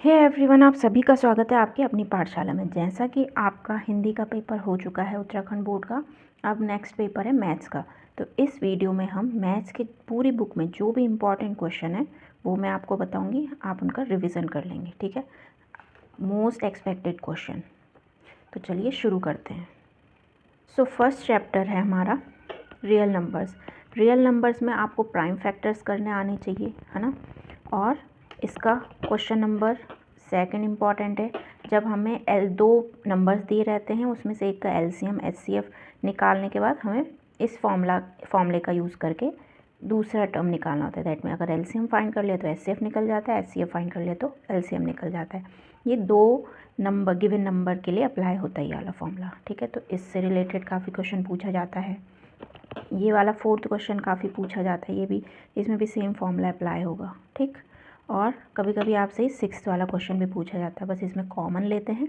Hey everyone, आप सभी का स्वागत है आपकी अपनी पाठशाला में। जैसा कि आपका हिंदी का पेपर हो चुका है उत्तराखंड बोर्ड का, अब नेक्स्ट पेपर है मैथ्स का। तो इस वीडियो में हम मैथ्स की पूरी बुक में जो भी इम्पॉर्टेंट क्वेश्चन है वो मैं आपको बताऊंगी, आप उनका रिवीजन कर लेंगे, ठीक है। Most expected question. तो चलिए शुरू करते हैं। सो फर्स्ट चैप्टर है हमारा रियल नंबर्स। रियल नंबर्स में आपको प्राइम फैक्टर्स करने आने चाहिए, है ना। और इसका क्वेश्चन नंबर सेकंड इम्पॉर्टेंट है। जब हमें दो नंबर्स दिए रहते हैं उसमें से एक का एलसीएम एचसीएफ निकालने के बाद हमें इस फॉर्मूले का यूज़ करके दूसरा टर्म निकालना होता है। दैट में अगर एलसीएम फाइंड कर लिया तो एचसीएफ निकल जाता है, एचसीएफ फाइंड कर लिया तो एलसीएम निकल जाता है। ये दो नंबर गिवन नंबर के लिए अप्लाई होता है ये वाला फॉर्मूला, ठीक है। तो इससे रिलेटेड काफ़ी क्वेश्चन पूछा जाता है। ये वाला फोर्थ क्वेश्चन काफ़ी पूछा जाता है, ये भी इसमें भी सेम फॉर्मूला अप्लाई होगा, ठीक। और कभी कभी आपसे सिक्स्थ वाला क्वेश्चन भी पूछा जाता है, बस इसमें कॉमन लेते हैं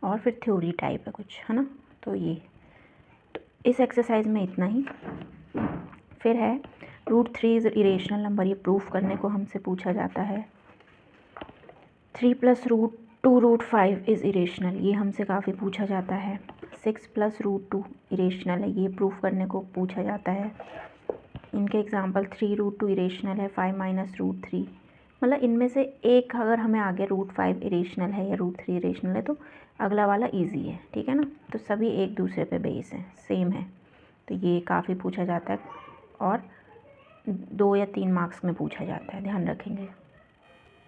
और फिर थ्योरी टाइप है कुछ, है ना। तो ये तो इस एक्सरसाइज में इतना ही। फिर है √3 इज़ इरेशनल नंबर। ये प्रूफ करने को हमसे पूछा जाता है। 3 + √2√5 इज़ इरेशनल, ये हमसे काफ़ी पूछा जाता है। 6 + √2 इरेशनल है, ये प्रूफ करने को पूछा जाता है। इनके एग्जांपल 3√2 इरेशनल है, 5 - √3। मतलब इनमें से एक अगर हमें आगे √5 इरेशनल है या √3 इरेशनल है तो अगला वाला इजी है, ठीक है ना। तो सभी एक दूसरे पे बेस हैं, सेम है। तो ये काफ़ी पूछा जाता है और 2 या 3 मार्क्स में पूछा जाता है, ध्यान रखेंगे।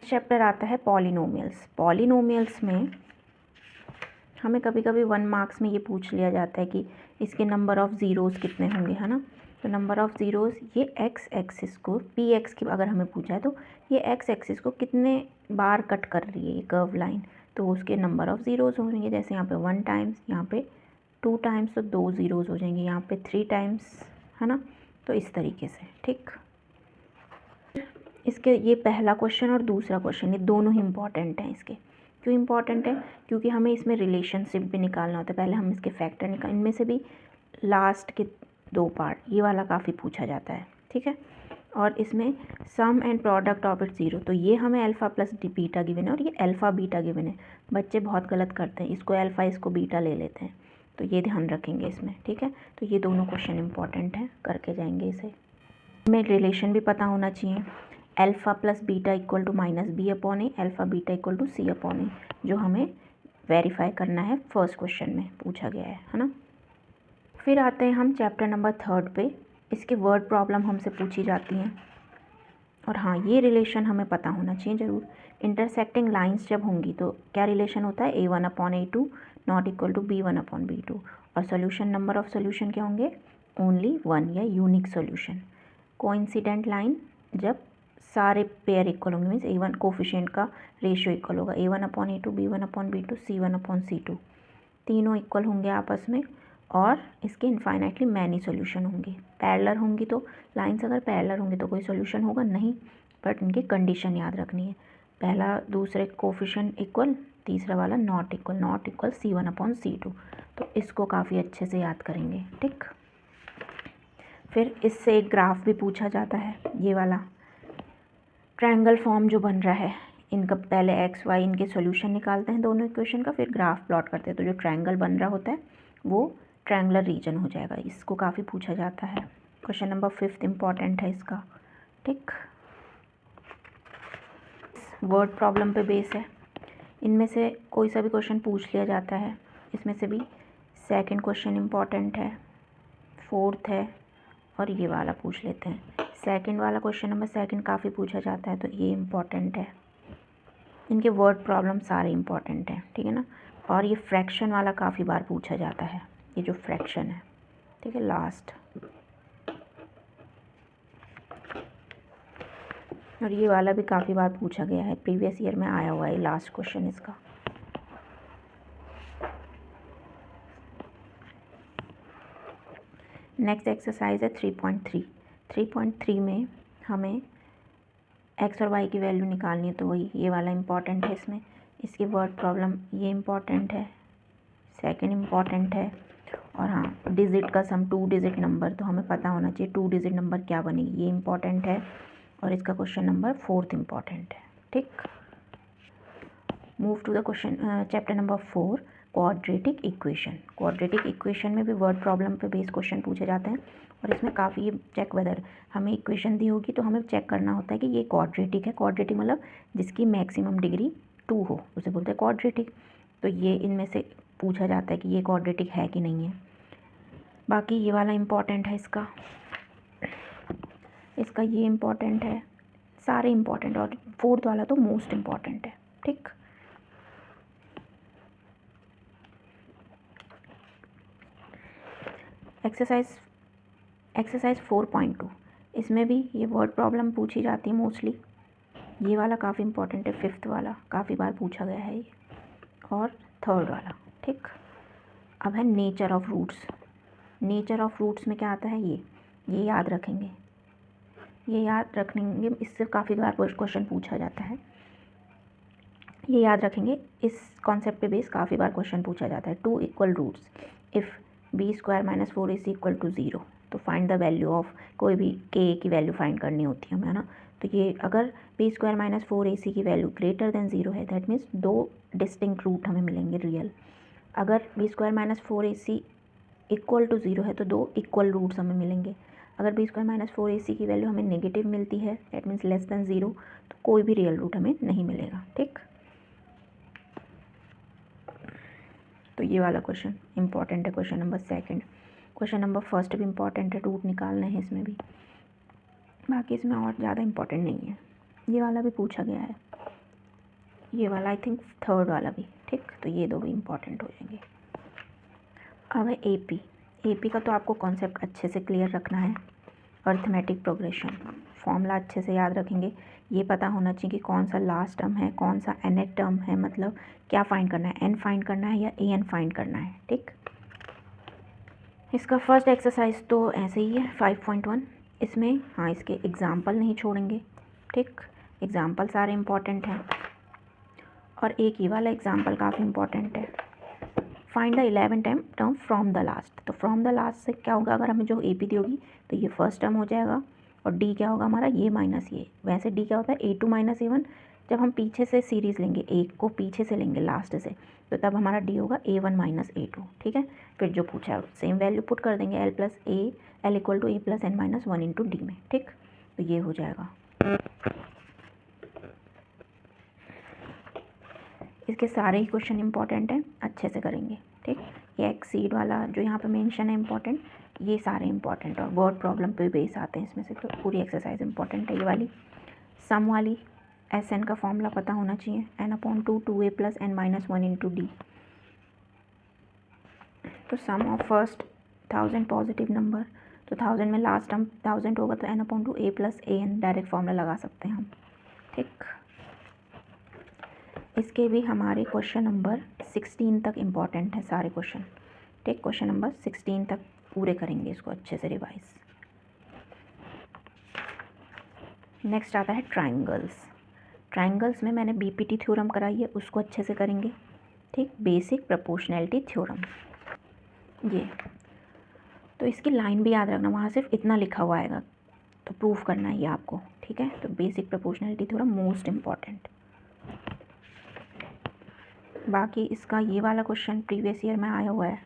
चैप्टर आता है पॉलिनोमियल्स। पॉलिनोमियल्स में हमें कभी कभी 1 मार्क्स में ये पूछ लिया जाता है कि इसके नंबर ऑफ़ ज़ीरोज़ कितने होंगे, है ना। तो नंबर ऑफ़ ज़ीरोज़, ये एक्स एक्सिस को पी एक्स की अगर हमें पूछा है तो ये एक्स एक्सिस को कितने बार कट कर रही है ये कर्व लाइन, तो उसके नंबर ऑफ़ ज़ीरोज़ होंगे। जैसे यहाँ पे 1 टाइम्स, यहाँ पे 2 टाइम्स, तो 2 ज़ीरोज़ हो जाएंगे। यहाँ पे 3 टाइम्स, है ना। तो इस तरीके से, ठीक। इसके ये पहला क्वेश्चन और दूसरा क्वेश्चन ये दोनों ही इम्पॉर्टेंट हैं। इसके क्यों इम्पॉर्टेंट है? क्योंकि हमें इसमें रिलेशनशिप भी निकालना होता है। पहले हम इसके फैक्टर निकाल, इनमें से भी लास्ट के 2 पार्ट, ये वाला काफ़ी पूछा जाता है, ठीक है। और इसमें सम एंड प्रोडक्ट ऑफ इट 0, तो ये हमें अल्फ़ा प्लस बीटा गिवन है और ये अल्फ़ा बीटा गिवन है। बच्चे बहुत गलत करते हैं, इसको अल्फ़ा इसको बीटा ले लेते हैं, तो ये ध्यान रखेंगे इसमें, ठीक है। तो ये दोनों क्वेश्चन इंपॉर्टेंट हैं, करके जाएंगे इसे। हमें रिलेशन भी पता होना चाहिए। Alpha plus beta equal to -b/a, alpha beta equal to c/a, जो हमें वेरीफाई करना है, फर्स्ट क्वेश्चन में पूछा गया है ना। फिर आते हैं हम चैप्टर नंबर 3 पे। इसके वर्ड प्रॉब्लम हमसे पूछी जाती हैं। और हाँ, ये रिलेशन हमें पता होना चाहिए ज़रूर। इंटरसेक्टिंग लाइंस जब होंगी तो क्या रिलेशन होता है? a1/a2 not equal to b1/b2। और सोल्यूशन, नंबर ऑफ़ सोल्यूशन क्या होंगे? ओनली 1 या यूनिक सोल्यूशन। कोइंसिडेंट लाइन जब सारे पेयर इक्वल होंगे, मीन्स a1 कोफिशिएंट का रेशियो इक्वल होगा, a1/a2 b1/b2 c1/c2, तीनों इक्वल होंगे आपस में। और इसके इनफाइनाइटली मैनी सोल्यूशन होंगे। पैरेलल होंगी तो लाइंस अगर पैरेलल होंगी तो कोई सोल्यूशन होगा नहीं, बट इनकी कंडीशन याद रखनी है। पहला दूसरे कोफिशिएंट इक्वल, तीसरा वाला नॉट इक्वल c1/c2। तो इसको काफ़ी अच्छे से याद करेंगे, ठीक। फिर इससे एक ग्राफ भी पूछा जाता है। ये वाला ट्रायंगल फॉर्म जो बन रहा है, इनका पहले एक्स वाई इनके सॉल्यूशन निकालते हैं दोनों इक्वेशन का, फिर ग्राफ प्लॉट करते हैं। तो जो ट्रायंगल बन रहा होता है वो ट्रायंगुलर रीजन हो जाएगा। इसको काफ़ी पूछा जाता है। क्वेश्चन नंबर 5 इम्पॉर्टेंट है इसका, ठीक। वर्ड प्रॉब्लम पे बेस है। इनमें से कोई सा भी क्वेश्चन पूछ लिया जाता है। इसमें से भी सेकंड क्वेश्चन इम्पॉर्टेंट है, फोर्थ है और ये वाला पूछ लेते हैं। सेकंड वाला क्वेश्चन नंबर सेकंड काफ़ी पूछा जाता है, तो ये इम्पॉर्टेंट है। इनके वर्ड प्रॉब्लम सारे इम्पॉर्टेंट हैं, ठीक है ना। और ये फ्रैक्शन वाला काफ़ी बार पूछा जाता है, ये जो फ्रैक्शन है, ठीक है, लास्ट। और ये वाला भी काफ़ी बार पूछा गया है, प्रीवियस ईयर में आया हुआ है लास्ट क्वेश्चन इसका। नेक्स्ट एक्सरसाइज है 3.3। 3.3 में हमें एक्स और वाई की वैल्यू निकालनी है, तो वही ये वाला इम्पॉर्टेंट है इसमें। इसकी वर्ड प्रॉब्लम ये इम्पॉर्टेंट है, सेकंड इम्पॉर्टेंट है। और हाँ, डिजिट का सम 2 डिजिट नंबर, तो हमें पता होना चाहिए 2 डिजिट नंबर क्या बनेगी, ये इम्पॉर्टेंट है। और इसका क्वेश्चन नंबर 4 इम्पॉर्टेंट है, ठीक। Move to the question chapter number 4 quadratic equation. Quadratic equation में भी वर्ड प्रॉब्लम पे बेस्ड क्वेश्चन पूछे जाते हैं और इसमें काफ़ी चेक वेदर हमें इक्वेशन दी होगी तो हमें चेक करना होता है कि ये क्वाड्रेटिक है। क्वाड्रेटिक मतलब जिसकी मैक्सिमम डिग्री 2 हो उसे बोलते हैं क्वाड्रेटिक। तो ये इनमें से पूछा जाता है कि ये क्वाड्रेटिक है कि नहीं है। बाकी ये वाला इम्पॉर्टेंट है इसका ये इम्पॉर्टेंट है, सारे इम्पॉर्टेंट, और फोर्थ वाला तो मोस्ट इम्पॉर्टेंट है। ठीक, एक्सरसाइज 4.2 इसमें भी ये वर्ड प्रॉब्लम पूछी जाती है मोस्टली। ये वाला काफ़ी इम्पॉर्टेंट है, फिफ्थ वाला काफ़ी बार पूछा गया है ये, और थर्ड वाला। ठीक, अब है nature of roots. Nature of roots में क्या आता है ये याद रखेंगे, इससे काफ़ी बार क्वेश्चन पूछा जाता है। ये याद रखेंगे, इस कॉन्सेप्ट पे बेस काफ़ी बार क्वेश्चन पूछा जाता है। 2 equal roots if b² - 4ac = 0, तो फाइंड द वैल्यू ऑफ, कोई भी k की वैल्यू फाइंड करनी होती है हमें, है ना। तो ये अगर b² - 4ac की वैल्यू ग्रेटर देन 0 है, दैट मीन्स 2 डिस्टिंक्ट रूट हमें मिलेंगे रियल। अगर b² - 4ac = 0 है तो 2 इक्वल रूट्स हमें मिलेंगे। अगर b² - 4ac की वैल्यू हमें नेगेटिव मिलती है, दैट मीन्स लेस देन 0, तो कोई भी रियल रूट हमें नहीं मिलेगा। ठीक, तो ये वाला क्वेश्चन इंपॉर्टेंट है, क्वेश्चन नंबर 2। क्वेश्चन नंबर 1 भी इंपॉर्टेंट है, रूट निकालने हैं इसमें भी। बाकी इसमें और ज़्यादा इंपॉर्टेंट नहीं है। ये वाला भी पूछा गया है, ये वाला आई थिंक थर्ड वाला भी। ठीक, तो ये दो भी इंपॉर्टेंट हो जाएंगे। अब है एपी का तो आपको कॉन्सेप्ट अच्छे से क्लियर रखना है। अर्थमेटिक प्रोग्रेशन फॉर्मूला अच्छे से याद रखेंगे। ये पता होना चाहिए कि कौन सा लास्ट टर्म है, कौन सा nth टर्म है, मतलब क्या फाइंड करना है, n फाइंड करना है या an फाइंड करना है। ठीक, इसका फर्स्ट एक्सरसाइज तो ऐसे ही है 5.1। इसमें हाँ इसके एग्जाम्पल नहीं छोड़ेंगे। ठीक, एग्जाम्पल सारे इम्पॉर्टेंट हैं, और एक ये वाला एग्जाम्पल काफ़ी इम्पॉर्टेंट है। Find the 11 term from the last. तो फ्रॉम द लास्ट से क्या होगा, अगर हमें जो ए पी दी होगी तो ये फर्स्ट टर्म हो जाएगा, और डी क्या होगा हमारा, ये माइनस ये। वैसे डी क्या होता है, A2 - A1। जब हम पीछे से सीरीज़ लेंगे, एक को पीछे से लेंगे लास्ट से, तो तब हमारा डी होगा A1 - A2। ठीक है, फिर जो पूछा है सेम वैल्यू पुट कर देंगे, L = A + n - 1 × D में। ठीक, तो ये हो जाएगा। इसके सारे ही क्वेश्चन इंपॉर्टेंट हैं, अच्छे से करेंगे। ठीक, ये एक्सीड वाला जो यहाँ पे मेंशन है इंपॉर्टेंट, ये सारे इंपॉर्टेंट, और वर्ड प्रॉब्लम पे बेस आते हैं इसमें से, तो पूरी एक्सरसाइज इंपॉर्टेंट है। ये वाली सम वाली SN का फॉर्मूला पता होना चाहिए, n/2 2a + n - 1 × D। तो सम ऑफ फर्स्ट 1000 पॉजिटिव नंबर, तो 1000 में लास्ट टर्म 1000 होगा, तो n/2 a + an direct formula लगा सकते हैं हम। ठीक, इसके भी हमारे क्वेश्चन नंबर 16 तक इम्पॉर्टेंट है सारे क्वेश्चन। ठीक, क्वेश्चन नंबर 16 तक पूरे करेंगे इसको अच्छे से रिवाइज। नेक्स्ट आता है ट्राइंगल्स। ट्राइंगल्स में मैंने BPT थ्योरम कराई है, उसको अच्छे से करेंगे। ठीक, बेसिक प्रोपोर्शनैलिटी थ्योरम, ये तो इसकी लाइन भी याद रखना, वहाँ सिर्फ इतना लिखा हुआ आएगा, तो प्रूफ करना है ये आपको। ठीक है, तो basic proportionality theorem most important. बाकी इसका ये वाला क्वेश्चन प्रीवियस ईयर में आया हुआ है,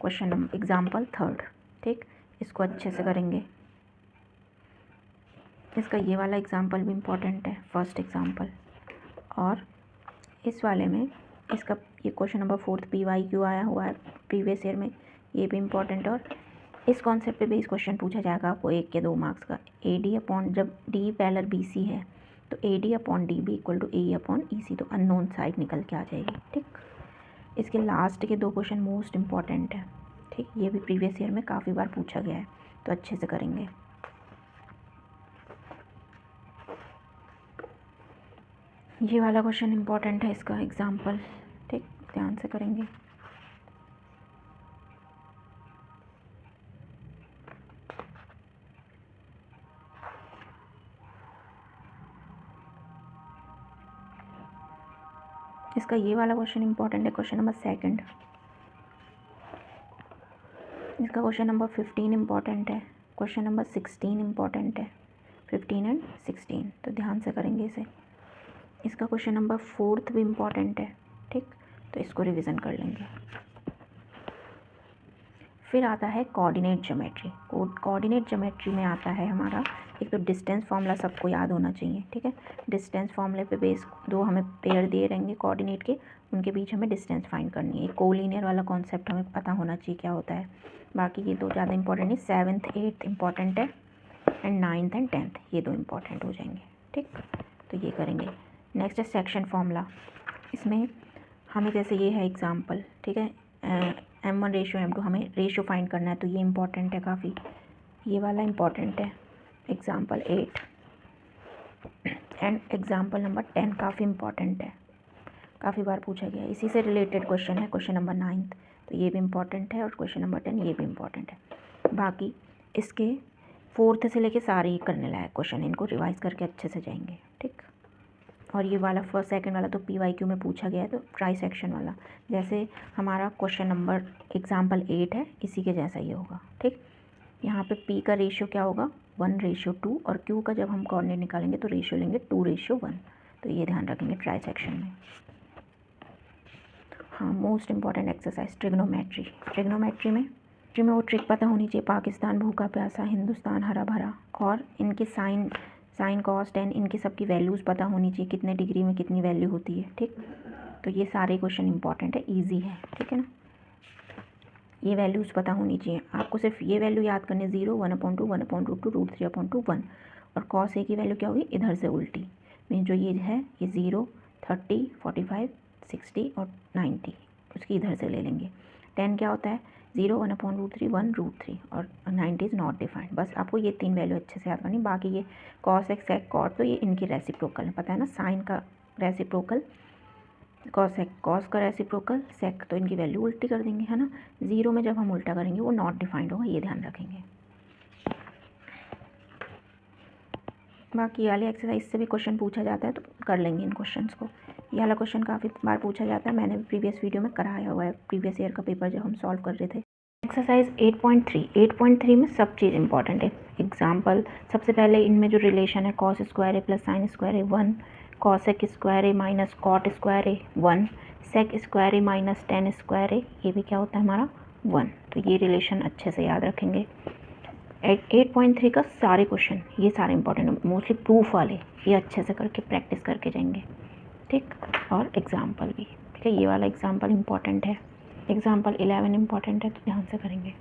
क्वेश्चन नंबर एग्जाम्पल 3। ठीक, इसको अच्छे से करेंगे। इसका ये वाला एग्जाम्पल भी इम्पॉर्टेंट है, फर्स्ट एग्जाम्पल। और इस वाले में इसका ये क्वेश्चन नंबर 4 PYQ आया हुआ है प्रीवियस ईयर में, ये भी इम्पॉर्टेंट है। और इस कॉन्सेप्ट पे बेस क्वेश्चन पूछा जाएगा आपको 1 के 2 मार्क्स का। AD/, जब D पैरेलल BC है तो AD/DB = AE/EC, तो अननोन साइड निकल के आ जाएगी। ठीक, इसके लास्ट के 2 क्वेश्चन मोस्ट इम्पॉर्टेंट है। ठीक, ये भी प्रीवियस ईयर में काफ़ी बार पूछा गया है, तो अच्छे से करेंगे। ये वाला क्वेश्चन इम्पॉर्टेंट है, इसका एग्जाम्पल। ठीक, ध्यान से करेंगे। इसका ये वाला क्वेश्चन इंपॉर्टेंट है, क्वेश्चन नंबर 2। इसका क्वेश्चन नंबर 15 इंपॉर्टेंट है, क्वेश्चन नंबर 16 इंपॉर्टेंट है, 15 और 16, तो ध्यान से करेंगे इसे। इसका क्वेश्चन नंबर 4 भी इम्पॉर्टेंट है, ठीक, तो इसको रिवीजन कर लेंगे। फिर आता है कोऑर्डिनेट ज्योमेट्री। कोऑर्डिनेट ज्योमेट्री में आता है हमारा एक तो डिस्टेंस फार्मूला सबको याद होना चाहिए, ठीक है। डिस्टेंस फार्मूले पे बेस दो हमें पेयर दिए रहेंगे कोऑर्डिनेट के, उनके बीच हमें डिस्टेंस फाइंड करनी है। कोलिनियर वाला कॉन्सेप्ट हमें पता होना चाहिए क्या होता है। बाकी ये दो ज़्यादा इंपॉर्टेंट नहीं, 7th 8th इंपॉर्टेंट है एंड 9th एंड 10th ये दो इंपॉर्टेंट हो जाएंगे, ठीक। तो ये करेंगे। नेक्स्ट है सेक्शन फार्मूला। इसमें हमें जैसे ये है एग्जाम्पल, ठीक है, M1:M2 हमें रेशियो फाइंड करना है, तो ये इंपॉर्टेंट है काफ़ी, ये वाला इंपॉर्टेंट है। एग्जाम्पल 8 एंड एग्जाम्पल नंबर 10 काफ़ी इंपॉर्टेंट है, काफ़ी बार पूछा गया है, इसी से रिलेटेड क्वेश्चन है। क्वेश्चन नंबर 9 तो ये भी इंपॉर्टेंट है और क्वेश्चन नंबर 10 ये भी इंपॉर्टेंट है। बाकी इसके 4th से लेके सारे ही करने लायक क्वेश्चन, इनको रिवाइज करके अच्छे से जाएंगे, ठीक। और ये वाला फर्स्ट सेकंड वाला तो PYQ में पूछा गया है, तो ट्राई सेक्शन वाला जैसे हमारा क्वेश्चन नंबर एग्जाम्पल 8 है, इसी के जैसा ये होगा, ठीक। यहाँ पे P का रेशियो क्या होगा 1:2 और Q का जब हम कोऑर्डिनेट निकालेंगे तो रेशियो लेंगे 2:1, तो ये ध्यान रखेंगे ट्राई सेक्शन में। हाँ, most important exercise trigonometry. Trigonometry में वो ट्रिक पता होनी चाहिए, पाकिस्तान भूखा प्यासा, हिंदुस्तान हरा भरा, और इनके साइन कॉस टेन इनकी सबकी वैल्यूज़ पता होनी चाहिए, कितने डिग्री में कितनी वैल्यू होती है, ठीक। तो ये सारे क्वेश्चन इंपॉर्टेंट है, ईजी है, ठीक है ना। ये वैल्यूज़ पता होनी चाहिए आपको, सिर्फ ये वैल्यू याद करनी, 0 1/2 1/√2 √3/2 और कॉस ए की वैल्यू क्या होगी इधर से उल्टी, मीन जो ये है ये 0 30 45 60 और 90 उसकी इधर से ले लेंगे। 10 क्या होता है 0 1/√3 1√3 और 90 इज़ नॉट डिफाइंड। बस आपको ये 3 वैल्यू अच्छे से याद करनी। बाकी ये कॉस एक्स सेक कॉट तो ये इनकी रेसिप्रोकल है, पता है ना, साइन का रेसिप्रोकल कॉस का रेसिप्रोकल सेक, तो इनकी वैल्यू उल्टी कर देंगे, है ना। 0 में जब हम उल्टा करेंगे वो नॉट डिफाइंड होगा, ये ध्यान रखेंगे। बाकी ये वाली एक्सरसाइज से भी क्वेश्चन पूछा जाता है तो कर लेंगे इन क्वेश्चंस को। ये वाला क्वेश्चन काफ़ी बार पूछा जाता है, मैंने प्रीवियस वीडियो में कराया हुआ है, प्रीवियस ईयर का पेपर जब हम सॉल्व कर रहे थे। एक्सरसाइज 8.3 में सब चीज़ इंपॉर्टेंट है। एग्जाम्पल सबसे पहले इनमें जो रिलेशन है कॉस स्क्वायर ए प्लस साइन स्क्वायर ए 1, कॉसेक स्क्वायर ए माइनस कॉट स्क्वायर ए 1, सेक स्क्वायर ए माइनस टेन स्क्वायर ए, ये भी क्या होता है हमारा 1। तो ये रिलेशन अच्छे से याद रखेंगे। 8.3 का सारे क्वेश्चन ये सारे इंपॉर्टेंट, मोस्टली प्रूफ वाले, ये अच्छे से करके प्रैक्टिस करके जाएंगे, ठीक। और एग्जाम्पल भी, ठीक है, ये वाला एग्जाम्पल इंपॉर्टेंट है। एग्जाम्पल 11 इंपॉर्टेंट है तो ध्यान से करेंगे।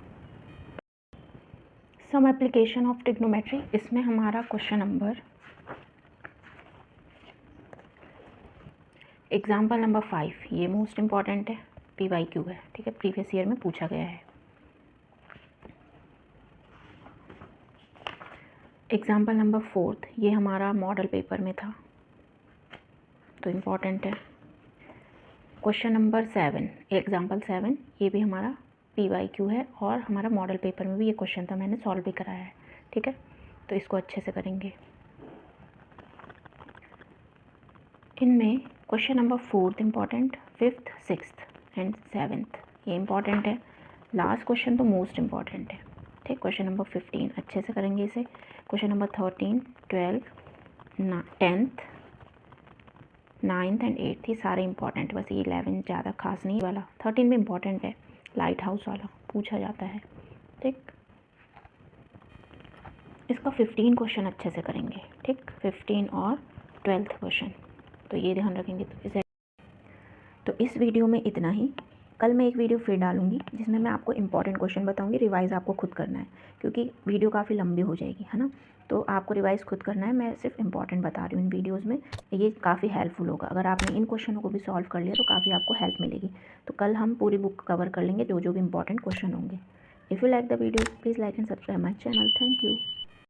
सम एप्लीकेशन ऑफ ट्रिग्नोमेट्री, इसमें हमारा क्वेश्चन नंबर एग्जाम्पल नंबर 5 ये मोस्ट इंपॉर्टेंट है, PYQ है, ठीक है, प्रीवियस ईयर में पूछा गया है। एग्जाम्पल नंबर 4 ये हमारा मॉडल पेपर में था तो इम्पॉर्टेंट है। क्वेश्चन नंबर 7 एग्जाम्पल 7 ये भी हमारा PYQ है और हमारा मॉडल पेपर में भी ये क्वेश्चन था, मैंने सॉल्व भी कराया है, ठीक है। तो इसको अच्छे से करेंगे। इनमें question number 4 important, 5th 6th and 7th ये इम्पॉर्टेंट है। लास्ट क्वेश्चन तो मोस्ट इम्पॉर्टेंट है, ठीक। क्वेश्चन नंबर 15 अच्छे से करेंगे इसे। Question number 13 12 10th 9th and 8th ये सारे इंपॉर्टेंट, बस ये 11 ज़्यादा खास नहीं वाला। 13 भी इम्पॉर्टेंट है, लाइट हाउस वाला पूछा जाता है, ठीक। इसका 15 क्वेश्चन अच्छे से करेंगे, ठीक, 15 और 12th क्वेश्चन, तो ये ध्यान रखेंगे। तो इस वीडियो में इतना ही। कल मैं एक वीडियो फिर डालूंगी जिसमें मैं आपको इंपॉर्टेंट क्वेश्चन बताऊंगी, रिवाइज़ आपको खुद करना है क्योंकि वीडियो काफ़ी लंबी हो जाएगी, है ना। तो आपको रिवाइज़ खुद करना है, मैं सिर्फ इंपॉर्टेंट बता रही हूँ इन वीडियोज़ में, ये काफ़ी हेल्पफुल होगा। अगर आपने इन क्वेश्चनों को भी सॉल्व कर लिया तो काफ़ी आपको हेल्प मिलेगी। तो कल हम पूरी बुक कवर कर लेंगे जो जो भी इंपॉर्टेंट क्वेश्चन होंगे। If you like the video please like and subscribe my channel. Thank you.